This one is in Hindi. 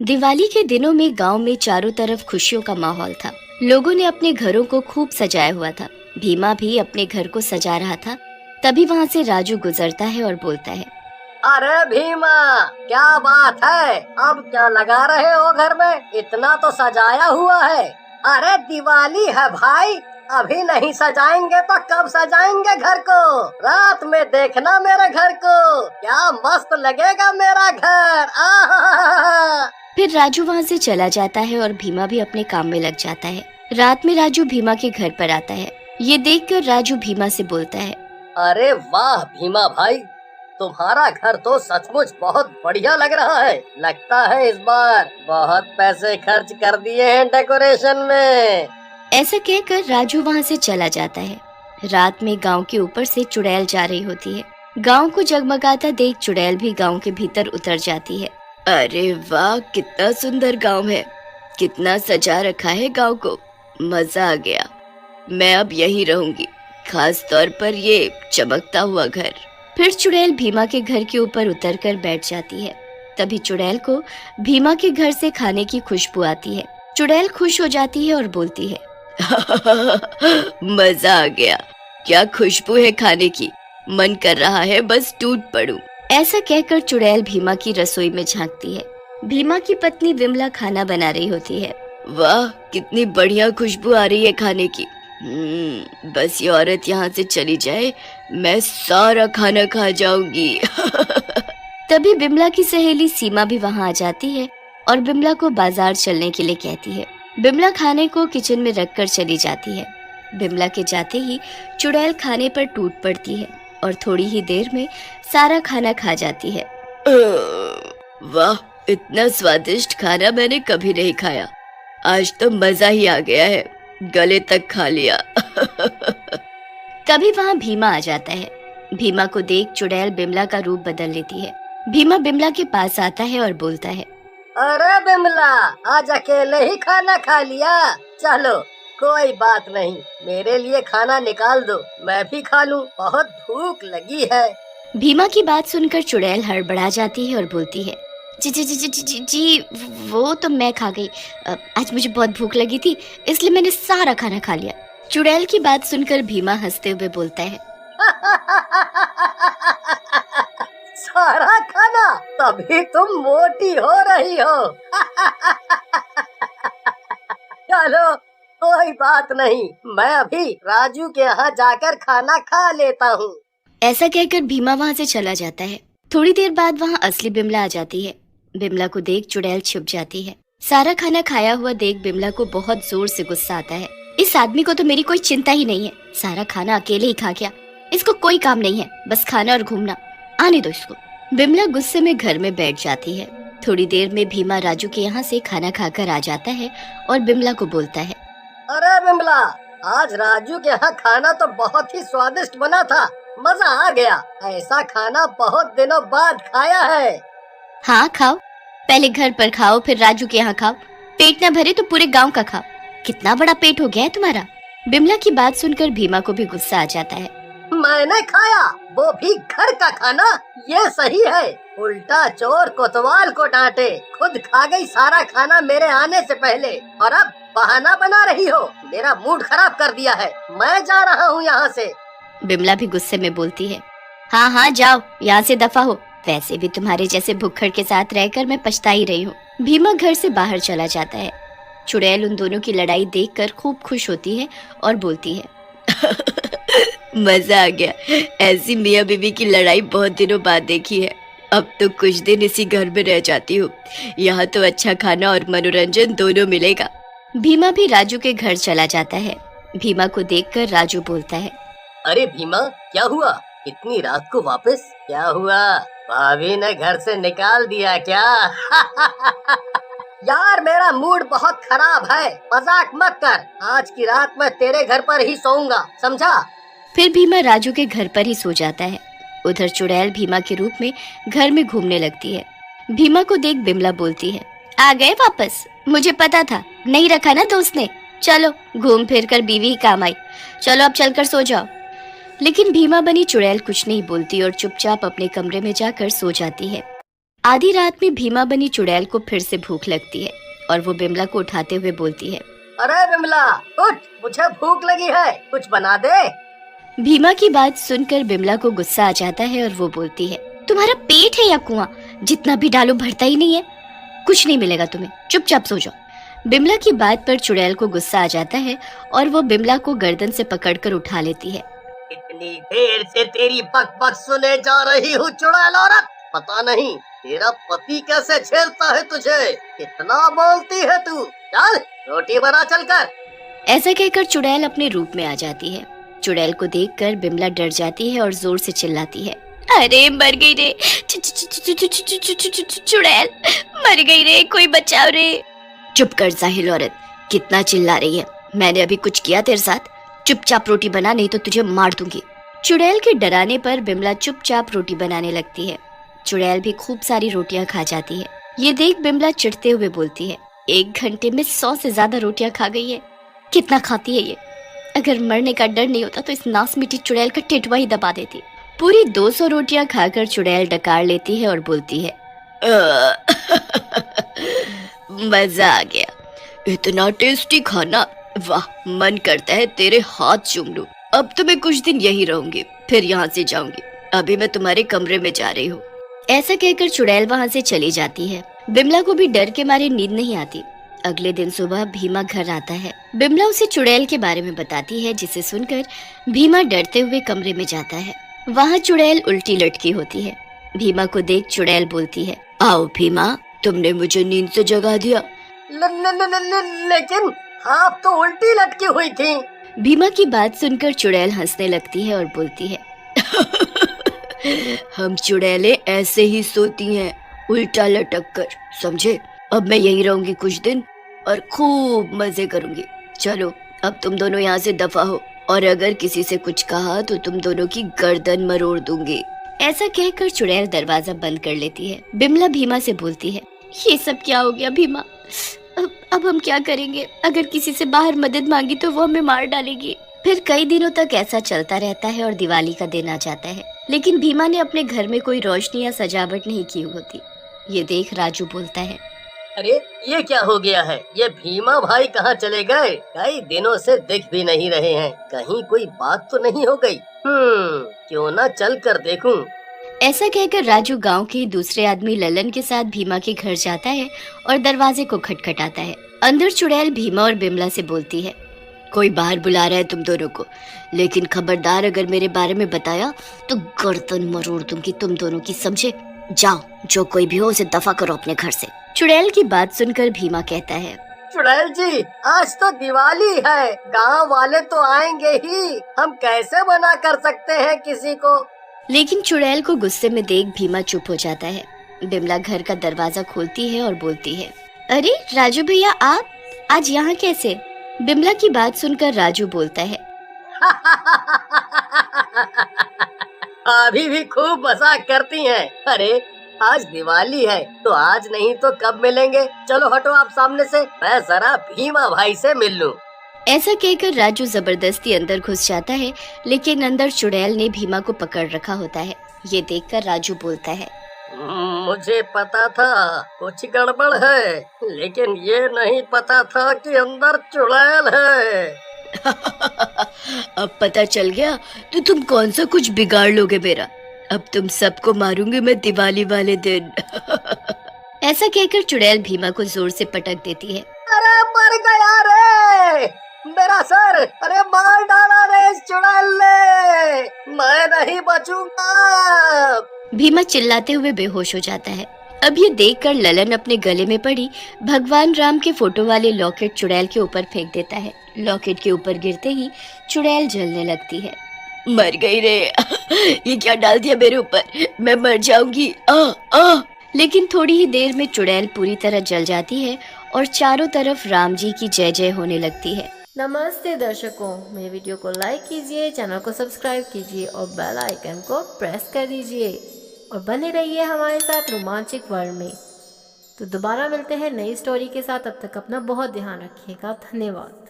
दिवाली के दिनों में गांव में चारों तरफ खुशियों का माहौल था। लोगों ने अपने घरों को खूब सजाया हुआ था। भीमा भी अपने घर को सजा रहा था। तभी वहां से राजू गुजरता है और बोलता है, अरे भीमा, क्या बात है? अब क्या लगा रहे हो घर में? इतना तो सजाया हुआ है। अरे दिवाली है भाई, अभी नहीं सजाएंगे तो कब सजाएंगे घर को? रात में देखना मेरे घर को, क्या मस्त लगेगा मेरा घर। आहा। फिर राजू वहां से चला जाता है और भीमा भी अपने काम में लग जाता है। रात में राजू भीमा के घर पर आता है। ये देखकर राजू भीमा से बोलता है, अरे वाह भीमा भाई, तुम्हारा घर तो सचमुच बहुत बढ़िया लग रहा है। लगता है इस बार बहुत पैसे खर्च कर दिए हैं डेकोरेशन में। ऐसा कहकर राजू वहां से चला जाता है। रात में गांव के ऊपर से चुड़ैल जा रही होती है। गांव को जगमगाता देख चुड़ैल भी गांव के भीतर उतर जाती है। अरे वाह, कितना सुंदर गांव है, कितना सजा रखा है गांव को, मजा आ गया। मैं अब यहीं रहूंगी, खास तौर पर ये चमकता हुआ घर। फिर चुड़ैल भीमा के घर के ऊपर उतरकर बैठ जाती है। तभी चुड़ैल को भीमा के घर से खाने की खुशबू आती है। चुड़ैल खुश हो जाती है और बोलती है, मजा आ गया, क्या खुशबू है खाने की, मन कर रहा है बस टूट पड़ूं। ऐसा कहकर चुड़ैल भीमा की रसोई में झांकती है। भीमा की पत्नी विमला खाना बना रही होती है। वाह, कितनी बढ़िया खुशबू आ रही है खाने की। बस ये औरत यहाँ से चली जाए, मैं सारा खाना खा जाऊंगी। तभी विमला की सहेली सीमा भी वहाँ आ जाती है और विमला को बाजार चलने के लिए कहती है। विमला खाने को किचन में रखकर चली जाती है। विमला के जाते ही चुड़ैल खाने पर टूट पड़ती है और थोड़ी ही देर में सारा खाना खा जाती है। वाह, इतना स्वादिष्ट खाना मैंने कभी नहीं खाया। आज तो मजा ही आ गया है, गले तक खा लिया। तभी वहाँ भीमा आ जाता है। भीमा को देख चुड़ैल बिमला का रूप बदल लेती है। भीमा बिमला के पास आता है और बोलता है, अरे बिमला, आज अकेले ही खाना खा लिया? चलो कोई बात नहीं, मेरे लिए खाना निकाल दो, मैं भी खा लूं, बहुत भूख लगी है। भीमा की बात सुनकर चुड़ैल हड़बड़ा जाती है और बोलती है, जी जी जी जी जी जी जी, वो तो मैं खा गई। आज मुझे बहुत भूख लगी थी, इसलिए मैंने सारा खाना खा लिया। चुड़ैल की बात सुनकर भीमा हंसते हुए बोलता है, सारा खाना, तभी तुम मोटी हो रही हो। चलो कोई बात नहीं, मैं अभी राजू के यहाँ जाकर खाना खा लेता हूँ। ऐसा कहकर भीमा वहाँ से चला जाता है। थोड़ी देर बाद वहाँ असली बिमला आ जाती है। बिमला को देख चुड़ैल छुप जाती है। सारा खाना खाया हुआ देख बिमला को बहुत जोर से गुस्सा आता है। इस आदमी को तो मेरी कोई चिंता ही नहीं है, सारा खाना अकेले ही खा गया। इसको कोई काम नहीं है, बस खाना और घूमना, आने दो इसको। बिमला गुस्से में घर में बैठ जाती है। थोड़ी देर में भीमा राजू के यहाँ से खाना खाकर आ जाता है और बिमला को बोलता है, अरे बिमला, आज राजू के यहाँ खाना तो बहुत ही स्वादिष्ट बना था, मजा आ गया। ऐसा खाना बहुत दिनों बाद खाया है। हाँ खाओ, पहले घर पर खाओ फिर राजू के यहाँ खाओ। पेट न भरे तो पूरे गांव का खाओ। कितना बड़ा पेट हो गया है तुम्हारा। बिमला की बात सुनकर भीमा को भी गुस्सा आ जाता है। मैंने खाया, वो भी घर का खाना, ये सही है। उल्टा चोर कोतवाल को डांटे, खुद खा गई सारा खाना मेरे आने से पहले, और अब बहाना बना रही हो। मेरा मूड खराब कर दिया है, मैं जा रहा हूँ यहाँ से। बिमला भी गुस्से में बोलती है, हाँ हाँ जाओ, यहाँ से दफा हो। वैसे भी तुम्हारे जैसे भुक्खड़ के साथ रहकर मैं पछता ही रही हूँ। भीमा घर से बाहर चला जाता है। चुड़ैल उन दोनों की लड़ाई देखकर खूब खुश होती है और बोलती है, मजा आ गया, ऐसी मियाँ बीवी की लड़ाई बहुत दिनों बाद देखी है। अब तो कुछ दिन इसी घर में रह जाती हूँ, यहाँ तो अच्छा खाना और मनोरंजन दोनों मिलेगा। भीमा भी राजू के घर चला जाता है। भीमा को देखकर राजू बोलता है, अरे भीमा, क्या हुआ इतनी रात को वापस? क्या हुआ, भाभी ने घर से निकाल दिया क्या? यार मेरा मूड बहुत खराब है, मजाक मत कर। आज की रात मैं तेरे घर पर ही सोऊंगा, समझा? फिर भीमा राजू के घर पर ही सो जाता है। उधर चुड़ैल भीमा के रूप में घर में घूमने लगती है। भीमा को देख बिमला बोलती है, आ गए वापस? मुझे पता था, नहीं रखा ना दोस्त ने। चलो घूम फिर कर बीवी ही काम आई, चलो अब चलकर सो जाओ। लेकिन भीमा बनी चुड़ैल कुछ नहीं बोलती और चुपचाप अपने कमरे में जाकर सो जाती है। आधी रात में भीमा बनी चुड़ैल को फिर से भूख लगती है और वो बिमला को उठाते हुए बोलती है, अरे बिमला उठ, मुझे भूख लगी है, कुछ बना दे। भीमा की बात सुनकर बिमला को गुस्सा आ जाता है और वो बोलती है, तुम्हारा पेट है या कुआं, जितना भी डालो भरता ही नहीं है, कुछ नहीं मिलेगा तुम्हें, चुपचाप सो जाओ। बिमला की बात पर चुड़ैल को गुस्सा आ जाता है और वो बिमला को गर्दन से पकड़कर उठा लेती है। इतनी देर से तेरी बक बक सुने जा रही हूँ चुड़ैल औरत, पता नहीं तेरा पति कैसे झेलता है तुझे, कितना बोलती है तू, चल रोटी बना चलकर। ऐसा कहकर चुड़ैल अपने रूप में आ जाती है। चुड़ैल को देखकर बिमला डर जाती है और जोर से चिल्लाती है, अरे मर गई रे, चुड़ैल मर गई रे, कोई बचाओ रे। चुप कर जाहिल औरत, कितना चिल्ला रही है, मैंने अभी कुछ किया तेरे साथ, चुपचाप रोटी बना नहीं तो तुझे मार दूंगी। चुड़ैल के डराने पर बिमला चुपचाप रोटी बनाने लगती है। चुड़ैल भी खूब सारी रोटियां खा जाती है। ये देख बिमला चिढ़ते हुए बोलती है, 1 घंटे में 100 से ज्यादा रोटियां खा गई है, कितना खाती है ये, अगर मरने का डर नहीं होता तो इस नास मिट्टी चुड़ैल का टिटवा ही दबा देती। पूरी 200 रोटियां खाकर चुड़ैल डकार लेती है और बोलती है, मजा आ गया, इतना टेस्टी खाना, वाह, मन करता है तेरे हाथ चूम लूं। अब तो मैं कुछ दिन यही रहूंगी, फिर यहाँ से जाऊंगी, अभी मैं तुम्हारे कमरे में जा रही हूँ। ऐसा कहकर चुड़ैल वहाँ से चली जाती है। बिमला को भी डर के मारे नींद नहीं आती। अगले दिन सुबह भीमा घर आता है। बिमला उसे चुड़ैल के बारे में बताती है, जिसे सुनकर भीमा डरते हुए कमरे में जाता है। वहाँ चुड़ैल उल्टी लटकी होती है। भीमा को देख चुड़ैल बोलती है, आओ भीमा, तुमने मुझे नींद से जगा दिया। लेकिन आप तो उल्टी लटकी हुई थी। भीमा की बात सुनकर चुड़ैल हंसने लगती है और बोलती है, हम चुड़ैलें ऐसे ही सोती हैं, उल्टा लटक कर, समझे। अब मैं यहीं रहूंगी कुछ दिन और खूब मजे करूंगी। चलो अब तुम दोनों यहाँ से दफा हो, और अगर किसी से कुछ कहा तो तुम दोनों की गर्दन मरोड़ दूंगी। ऐसा कहकर चुड़ैल दरवाजा बंद कर लेती है। बिमला भीमा से बोलती है, ये सब क्या हो गया भीमा, अब हम क्या करेंगे, अगर किसी से बाहर मदद मांगी तो वो हमें मार डालेगी। फिर कई दिनों तक ऐसा चलता रहता है और दिवाली का दिन आ जाता है, लेकिन भीमा ने अपने घर में कोई रोशनी या सजावट नहीं की होती। ये देख राजू बोलता है, अरे ये क्या हो गया है, ये भीमा भाई कहाँ चले गए, कई दिनों से दिख भी नहीं रहे हैं, कहीं कोई बात तो नहीं हो गई। क्यों ना चल कर देखूं। ऐसा कहकर राजू गांव के दूसरे आदमी ललन के साथ भीमा के घर जाता है और दरवाजे को खटखटाता है। अंदर चुड़ैल भीमा और बिमला से बोलती है, कोई बाहर बुला रहा है तुम दोनों को, लेकिन खबरदार अगर मेरे बारे में बताया तो गर्दन मरोड़ दूंगी तुम दोनों की, समझे। जाओ, जो कोई भी हो उसे दफा करो अपने घर से। चुड़ैल की बात सुनकर भीमा कहता है, चुड़ैल जी, आज तो दिवाली है, गांव वाले तो आएंगे ही, हम कैसे मना कर सकते हैं किसी को। लेकिन चुड़ैल को गुस्से में देख भीमा चुप हो जाता है। बिमला घर का दरवाजा खोलती है और बोलती है, अरे राजू भैया, आप आज यहाँ कैसे। बिमला की बात सुनकर राजू बोलता है, अभी भी खूब मजाक करती हैं। अरे आज दिवाली है तो आज नहीं तो कब मिलेंगे, चलो हटो आप सामने से, मैं जरा भीमा भाई से मिल लूं। ऐसा कहकर राजू जबरदस्ती अंदर घुस जाता है, लेकिन अंदर चुड़ैल ने भीमा को पकड़ रखा होता है। ये देखकर राजू बोलता है, मुझे पता था कुछ गड़बड़ है, लेकिन ये नहीं पता था कि अंदर चुड़ैल है। अब पता चल गया तो तुम कौन सा कुछ बिगाड़ लोगे मेरा, अब तुम सबको मारूंगी मैं दिवाली वाले दिन। ऐसा कहकर चुड़ैल भीमा को जोर से पटक देती है। अरे मर गया रे मेरा सर, अरे मार डाला रे इस चुड़ैल ने, मैं नहीं बचूंगा। भीमा चिल्लाते हुए बेहोश हो जाता है। अब ये देखकर ललन अपने गले में पड़ी भगवान राम के फोटो वाले लॉकेट चुड़ैल के ऊपर फेंक देता है। लॉकेट के ऊपर गिरते ही चुड़ैल जलने लगती है। मर गई रे, ये क्या डाल दिया मेरे ऊपर, मैं मर जाऊंगी। लेकिन थोड़ी ही देर में चुड़ैल पूरी तरह जल जाती है और चारों तरफ राम जी की जय जय होने लगती है। नमस्ते दर्शकों, मेरे वीडियो को लाइक कीजिए, चैनल को सब्सक्राइब कीजिए और बेल आइकन को प्रेस कर दीजिए और बने रहिए हमारे साथ रोमांचक वर्ल्ड में। तो दोबारा मिलते हैं नई स्टोरी के साथ, तब तक अपना बहुत ध्यान रखिएगा। धन्यवाद।